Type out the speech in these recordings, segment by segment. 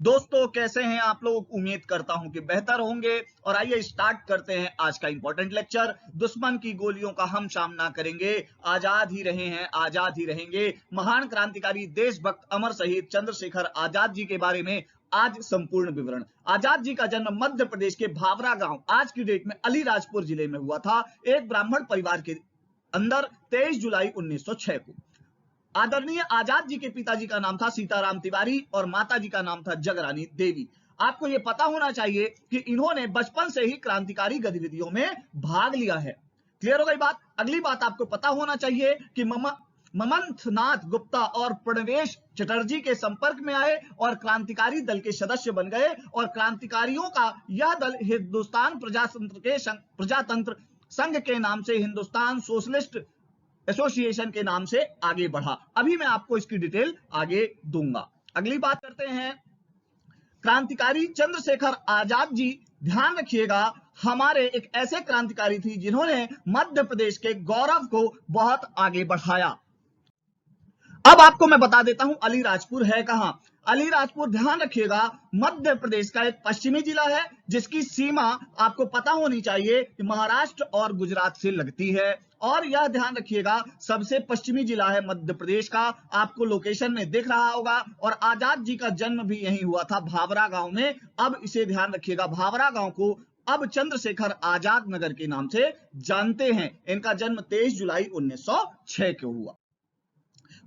दोस्तों कैसे हैं आप लोग। उम्मीद करता हूं कि बेहतर होंगे। और आइए स्टार्ट करते हैं आज का इंपॉर्टेंट लेक्चर। दुश्मन की गोलियों का हम सामना करेंगे, आजाद ही रहे हैं आजाद ही रहेंगे। महान क्रांतिकारी देशभक्त अमर शहीद चंद्रशेखर आजाद जी के बारे में आज संपूर्ण विवरण। आजाद जी का जन्म मध्य प्रदेश के भावरा गांव आज की डेट में अलीराजपुर जिले में हुआ था। एक ब्राह्मण परिवार के अंदर 23 जुलाई 1906 को। आदरणीय आजाद जी के पिताजी का नाम था सीताराम तिवारी और माताजी का नाम था जगरानी देवी। आपको यह पता होना चाहिए कि इन्होंने बचपन से ही क्रांतिकारी गतिविधियों में भाग लिया है। क्लियर हो गई बात। अगली बात आपको पता होना चाहिए कि ममंथ नाथ गुप्ता और प्रणवेश चटर्जी के संपर्क में आए और क्रांतिकारी दल के सदस्य बन गए और क्रांतिकारियों का यह दल हिंदुस्तान प्रजातंत्र संघ के नाम से हिंदुस्तान सोशलिस्ट एसोसिएशन के नाम से आगे बढ़ा। अभी मैं आपको इसकी डिटेल आगे दूंगा। अगली बात करते हैं क्रांतिकारी चंद्रशेखर आजाद जी। ध्यान रखिएगा, हमारे एक ऐसे क्रांतिकारी थी जिन्होंने मध्य प्रदेश के गौरव को बहुत आगे बढ़ाया। अब आपको मैं बता देता हूं अलीराजपुर है कहां। अलीराजपुर ध्यान रखिएगा मध्य प्रदेश का एक पश्चिमी जिला है जिसकी सीमा आपको पता होनी चाहिए कि महाराष्ट्र और गुजरात से लगती है। और यह ध्यान रखिएगा सबसे पश्चिमी जिला है मध्य प्रदेश का। आपको लोकेशन में दिख रहा होगा। और आजाद जी का जन्म भी यहीं हुआ था भावरा गांव में। अब इसे ध्यान रखिएगा, भावरा गांव को अब चंद्रशेखर आजाद नगर के नाम से जानते हैं। इनका जन्म 23 जुलाई 1906 को हुआ।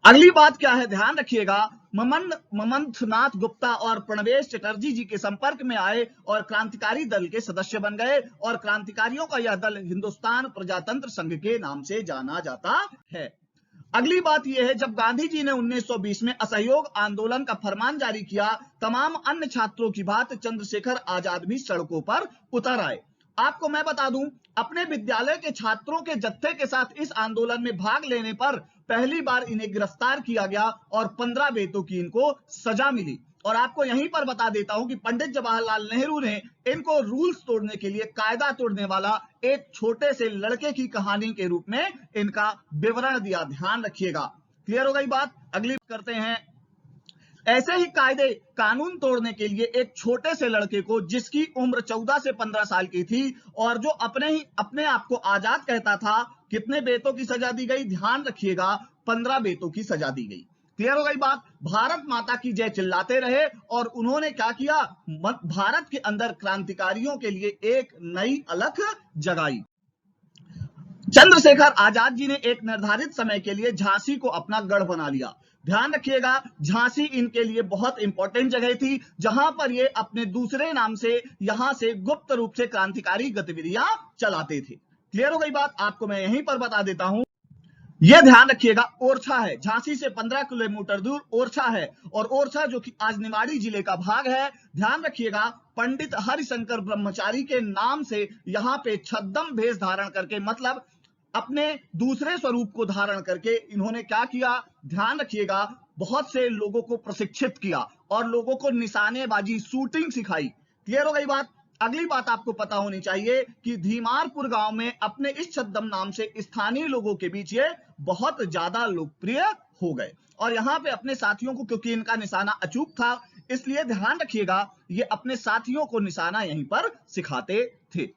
अगली बात क्या है, ध्यान रखिएगा ममंथ नाथ गुप्ता और प्रणवेश चटर्जी जी के संपर्क में आए और क्रांतिकारी दल के सदस्य बन गए और क्रांतिकारियों का यह दल हिंदुस्तान प्रजातंत्र संघ के नाम से जाना जाता है। अगली बात यह है, जब गांधी जी ने 1920 में असहयोग आंदोलन का फरमान जारी किया, तमाम अन्य छात्रों की बात चंद्रशेखर आजाद भी सड़कों पर उतर आए। आपको मैं बता दूं, अपने विद्यालय के छात्रों के जत्थे के साथ इस आंदोलन में भाग लेने पर पहली बार इन्हें गिरफ्तार किया गया और 15 बेतों की इनको सजा मिली। और आपको यहीं पर बता देता हूं कि पंडित जवाहरलाल नेहरू ने इनको रूल्स तोड़ने के लिए, कायदा तोड़ने वाला एक छोटे से लड़के की कहानी के रूप में इनका विवरण दिया। ध्यान रखिएगा। क्लियर हो गई बात। अगली करते हैं, ऐसे ही कायदे कानून तोड़ने के लिए एक छोटे से लड़के को जिसकी उम्र 14 से 15 साल की थी और जो अपने आप को आजाद कहता था, कितने बेतों की सजा दी गई, ध्यान रखिएगा 15 बेतों की सजा दी गई। क्लियर हो गई बात। भारत माता की जय चिल्लाते रहे और उन्होंने क्या किया, भारत के अंदर क्रांतिकारियों के लिए एक नई अलख जगाई। चंद्रशेखर आजाद जी ने एक निर्धारित समय के लिए झांसी को अपना गढ़ बना लिया। ध्यान रखिएगा, झांसी इनके लिए बहुत इंपॉर्टेंट जगह थी जहां पर ये अपने दूसरे नाम से यहां से गुप्त रूप से क्रांतिकारी गतिविधियां चलाते थे। क्लियर हो गई बात। आपको मैं यहीं पर बता देता हूं, यह ध्यान रखिएगा ओरछा है, झांसी से 15 किलोमीटर दूर ओरछा है। और ओरछा जो कि आज निवाड़ी जिले का भाग है। ध्यान रखिएगा पंडित हरिशंकर ब्रह्मचारी के नाम से यहां पे छद्म भेष धारण करके, मतलब अपने दूसरे स्वरूप को धारण करके इन्होंने क्या किया, ध्यान रखिएगा, बहुत से लोगों को प्रशिक्षित किया और लोगों को निशानेबाजी, शूटिंग सिखाई। क्लियर हो गई बात। अगली बात आपको पता होनी चाहिए कि धीमारपुर गांव में अपने इस छद्म नाम से स्थानीय लोगों के बीच ये बहुत ज्यादा लोकप्रिय हो गए। और यहां पे अपने साथियों को, क्योंकि इनका निशाना अचूक था, इसलिए ध्यान रखिएगा ये अपने साथियों को निशाना यहीं पर सिखाते थे।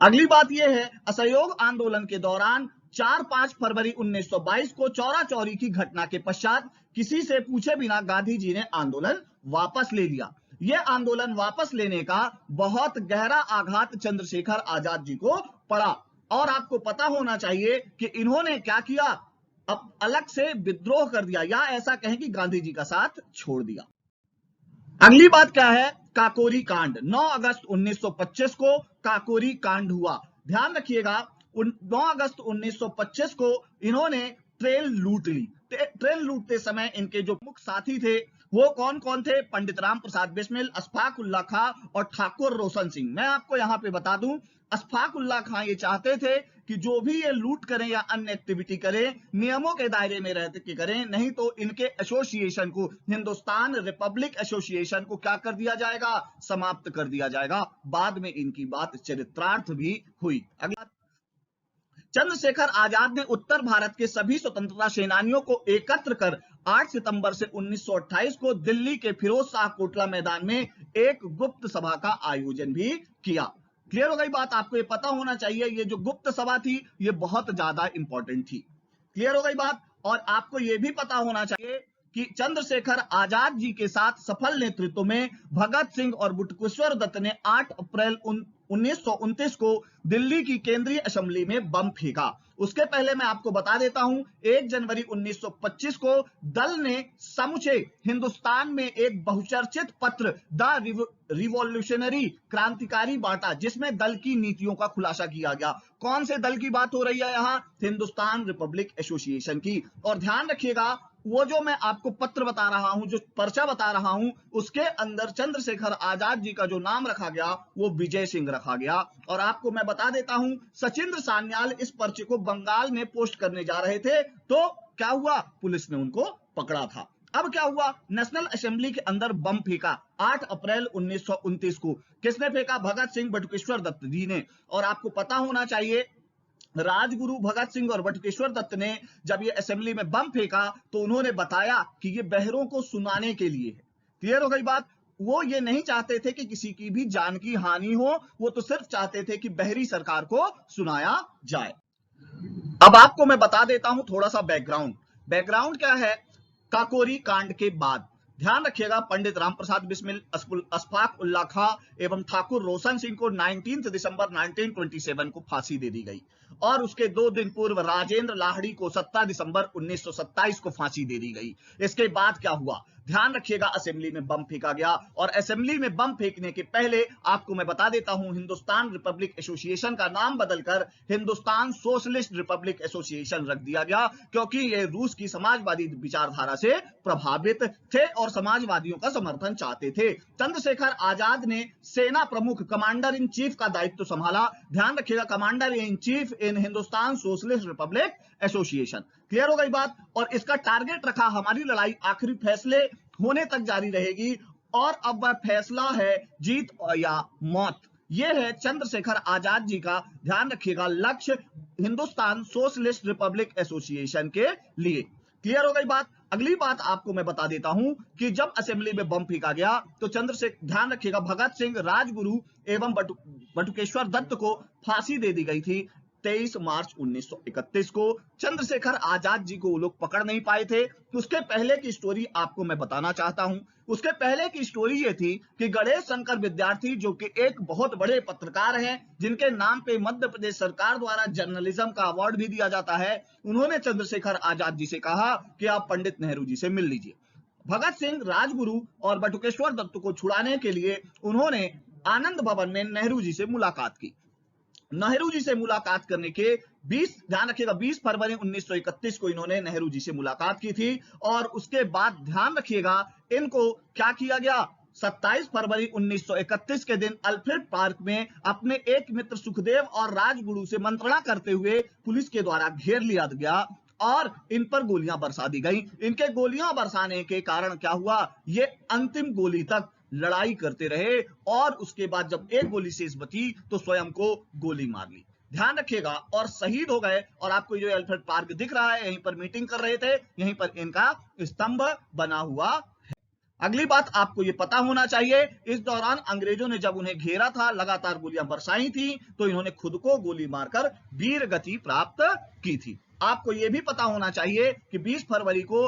अगली बात यह है, असहयोग आंदोलन के दौरान 4-5 फरवरी 1922 को चौरा चौरी की घटना के पश्चात किसी से पूछे बिना गांधी जी ने आंदोलन वापस ले लिया। यह आंदोलन वापस लेने का बहुत गहरा आघात चंद्रशेखर आजाद जी को पड़ा। और आपको पता होना चाहिए कि इन्होंने क्या किया, अब अलग से विद्रोह कर दिया, या ऐसा कहें कि गांधी जी का साथ छोड़ दिया। अगली बात क्या है, काकोरी कांड। 9 अगस्त 1925 को काकोरी कांड हुआ। ध्यान रखिएगा 9 अगस्त 1925 को इन्होंने ट्रेन लूट ली। ट्रेन लूटते समय इनके जो मुख्य साथी थे वो कौन कौन थे, पंडित राम प्रसाद बिस्मिल, अशफाक उल्लाह खां और ठाकुर रोशन सिंह। मैं आपको यहां पे बता दूं, अशफाक उल्लाह खां ये चाहते थे कि जो भी ये लूट करें या अन्य एक्टिविटी करें, नियमों के दायरे में रहते के करें, नहीं तो इनके एसोसिएशन को, हिंदुस्तान रिपब्लिक एसोसिएशन को क्या कर दिया जाएगा, समाप्त कर दिया जाएगा। बाद में इनकी बात चरित्रार्थ भी हुई। अगला चंद्रशेखर आजाद ने उत्तर भारत के सभी स्वतंत्रता सेनानियों को एकत्र कर 8 सितंबर से 1928 को दिल्ली के फिरोज शाह कोटला मैदान में एक गुप्त सभा का आयोजन भी किया। क्लियर हो गई बात? आपको ये पता होना चाहिए, ये जो गुप्त सभा थी ये बहुत ज्यादा इंपॉर्टेंट थी। क्लियर हो गई बात? और आपको ये भी पता होना चाहिए कि चंद्रशेखर आजाद जी के साथ सफल नेतृत्व में भगत सिंह और बटुकेश्वर दत्त ने 8 अप्रैल 1929 को दिल्ली की केंद्रीय असेंबली में बम फेंका। उसके पहले मैं आपको बता देता हूं, 1 जनवरी 1925 को दल ने समूचे हिंदुस्तान में एक बहुचर्चित पत्र द रिवॉल्यूशनरी क्रांतिकारी बांटा, जिसमें दल की नीतियों का खुलासा किया गया। कौन से दल की बात हो रही है यहां? हिंदुस्तान रिपब्लिक एसोसिएशन की। और ध्यान रखिएगा, वो जो मैं आपको पत्र बता रहा हूं, जो पर्चा बता रहा हूं, उसके अंदर चंद्रशेखर आजाद जी का जो नाम रखा गया वो विजय सिंह रखा गया। और आपको मैं बता देता हूं, सचिंद्र सान्याल इस पर्चे को बंगाल में पोस्ट करने जा रहे थे, तो क्या हुआ? पुलिस ने उनको पकड़ा था। अब क्या हुआ? नेशनल असेंबली के अंदर बम फेंका 8 अप्रैल 1929 को। किसने फेंका? भगत सिंह बटुकेश्वर दत्त जी ने। और आपको पता होना चाहिए, राजगुरु भगत सिंह और बटुकेश्वर दत्त ने जब ये असेंबली में बम फेंका तो उन्होंने बताया कि ये बहरों को सुनाने के लिए है। क्लियर हो गई बात? वो ये नहीं चाहते थे कि किसी की भी जान की हानि हो, वो तो सिर्फ चाहते थे कि बहरी सरकार को सुनाया जाए। अब आपको मैं बता देता हूं थोड़ा सा बैकग्राउंड क्या है काकोरी कांड के बाद। ध्यान रखिएगा, पंडित रामप्रसाद बिस्मिल, अशफाक उल्ला खां एवं ठाकुर रोशन सिंह को 19 दिसंबर 1927 को फांसी दे दी गई और उसके 2 दिन पूर्व राजेंद्र लाहिड़ी को 17 दिसंबर 1927 को फांसी दे दी गई। इसके बाद क्या हुआ? ध्यान रखिएगा, असेंबली में बम फेंका गया और असेंबली में बम फेंकने के पहले आपको मैं बता देता हूं, हिंदुस्तान रिपब्लिक एसोसिएशन का नाम बदलकर हिंदुस्तान सोशलिस्ट रिपब्लिक एसोसिएशन रख दिया गया, क्योंकि ये रूस की समाजवादी विचारधारा से प्रभावित थे और समाजवादियों का समर्थन चाहते थे। चंद्रशेखर आजाद ने सेना प्रमुख, कमांडर इन चीफ का दायित्व संभाला। ध्यान रखिएगा, commander in chief in Hindustan socialist Republic association. Clear हो गई बात? और इसका टारगेट रखा, हमारी लड़ाई आखिरी फैसले होने तक जारी रहेगी और अब वह फैसला है जीत या मौत। यह है चंद्रशेखर आजाद जी का, ध्यान रखिएगा, लक्ष्य हिंदुस्तान सोशलिस्ट रिपब्लिक एसोसिएशन के लिए। क्लियर हो गई बात? अगली बात आपको मैं बता देता हूं कि जब असेंबली में बम फेंका गया तो चंद्रशेखर, ध्यान रखिएगा, भगत सिंह, राजगुरु एवं बटुकेश्वर दत्त को फांसी दे दी गई थी 23 मार्च 1931 को। चंद्रशेखर आजाद जी को वो लोग पकड़ नहीं पाए थे। उसके पहले की स्टोरी आपको मैं बताना चाहता हूं। उसके पहले की स्टोरी ये थी कि गणेश शंकर विद्यार्थी, जो कि एक बहुत बड़े पत्रकार हैं, जिनके नाम पे मध्य प्रदेश सरकार द्वारा जर्नलिज्म का अवार्ड भी दिया जाता है, उन्होंने चंद्रशेखर आजाद जी से कहा कि आप पंडित नेहरू जी से मिल लीजिए। भगत सिंह, राजगुरु और बटुकेश्वर दत्त को छुड़ाने के लिए उन्होंने आनंद भवन में नेहरू जी से मुलाकात की। नेहरू जी से मुलाकात करने के 20, ध्यान रखिएगा, 20 फरवरी 1931 को इन्होंने नेहरू जी से मुलाकात की थी। और उसके बाद ध्यान रखिएगा, इनको क्या किया गया? 27 फरवरी 1931 के दिन अल्फ्रेड पार्क में अपने एक मित्र सुखदेव और राजगुरु से मंत्रणा करते हुए पुलिस के द्वारा घेर लिया गया और इन पर गोलियां बरसा दी गई। इनके गोलियां बरसाने के कारण क्या हुआ? ये अंतिम गोली तक लड़ाई करते रहे और उसके बाद जब एक गोली शेष बची तो स्वयं को गोली मार ली। ध्यान रखिएगा, और शहीद हो गए। और आपको जो अल्फ्रेड पार्क दिख रहा है, यहीं पर मीटिंग कर रहे थे, यहीं पर इनका स्तंभ बना हुआ है। अगली बात आपको ये पता होना चाहिए, इस दौरान अंग्रेजों ने जब उन्हें घेरा था, लगातार गोलियां बरसाई थी, तो इन्होंने खुद को गोली मारकर वीर गति प्राप्त की थी। आपको यह भी पता होना चाहिए कि 20 फरवरी को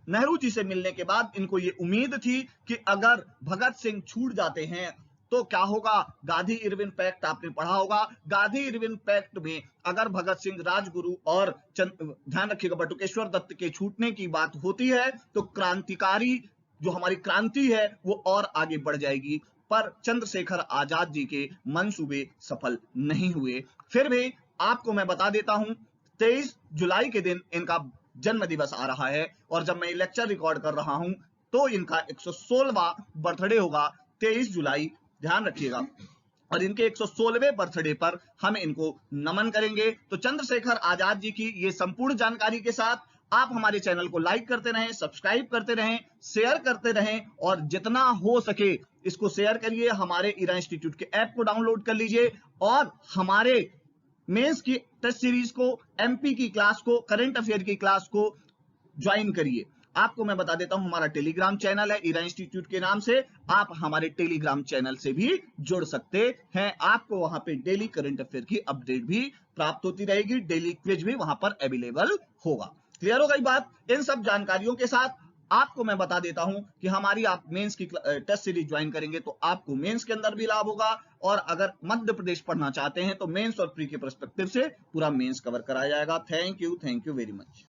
नेहरू जी से मिलने के बाद इनको ये उम्मीद थी कि अगर भगत सिंह छूट जाते हैं तो क्या होगा? गांधी इरविन पैक्ट आपने पढ़ा होगा। गांधी इरविन पैक्ट में अगर भगत सिंह, राजगुरु और ध्यान रखिएगा बटुकेश्वर दत्त के छूटने की बात होती है तो क्रांतिकारी जो हमारी क्रांति है वो और आगे बढ़ जाएगी। पर चंद्रशेखर आजाद जी के मंसूबे सफल नहीं हुए। फिर भी आपको मैं बता देता हूं, 23 जुलाई के दिन इनका जन्म दिवस आ रहा है और जब मैं लेक्चर रिकॉर्ड कर रहा हूं तो इनका 116वां बर्थडे होगा 23 जुलाई। ध्यान रखिएगा, और इनके 116वें बर्थडे पर हम इनको नमन करेंगे। तो चंद्रशेखर आजाद जी की ये संपूर्ण जानकारी के साथ आप हमारे चैनल को लाइक करते रहें, सब्सक्राइब करते रहें, शेयर करते रहें और जितना हो सके इसको शेयर करिए। हमारे इरा इंस्टीट्यूट के ऐप को डाउनलोड कर लीजिए और हमारे मेंस की टेस्ट सीरीज को, एमपी की क्लास को, करंट अफेयर की क्लास को ज्वाइन करिए। आपको मैं बता देता हूं, हमारा टेलीग्राम चैनल है ईरा इंस्टीट्यूट के नाम से, आप हमारे टेलीग्राम चैनल से भी जुड़ सकते हैं। आपको वहां पे डेली करंट अफेयर की अपडेट भी प्राप्त होती रहेगी, डेली क्विज भी वहां पर अवेलेबल होगा। क्लियर हो गई बात? इन सब जानकारियों के साथ आपको मैं बता देता हूं कि हमारी आप मेंस की टेस्ट सीरीज ज्वाइन करेंगे तो आपको मेंस के अंदर भी लाभ होगा, और अगर मध्य प्रदेश पढ़ना चाहते हैं तो मेंस और प्री के पर्सपेक्टिव से पूरा मेंस कवर कराया जाएगा। Thank you very much.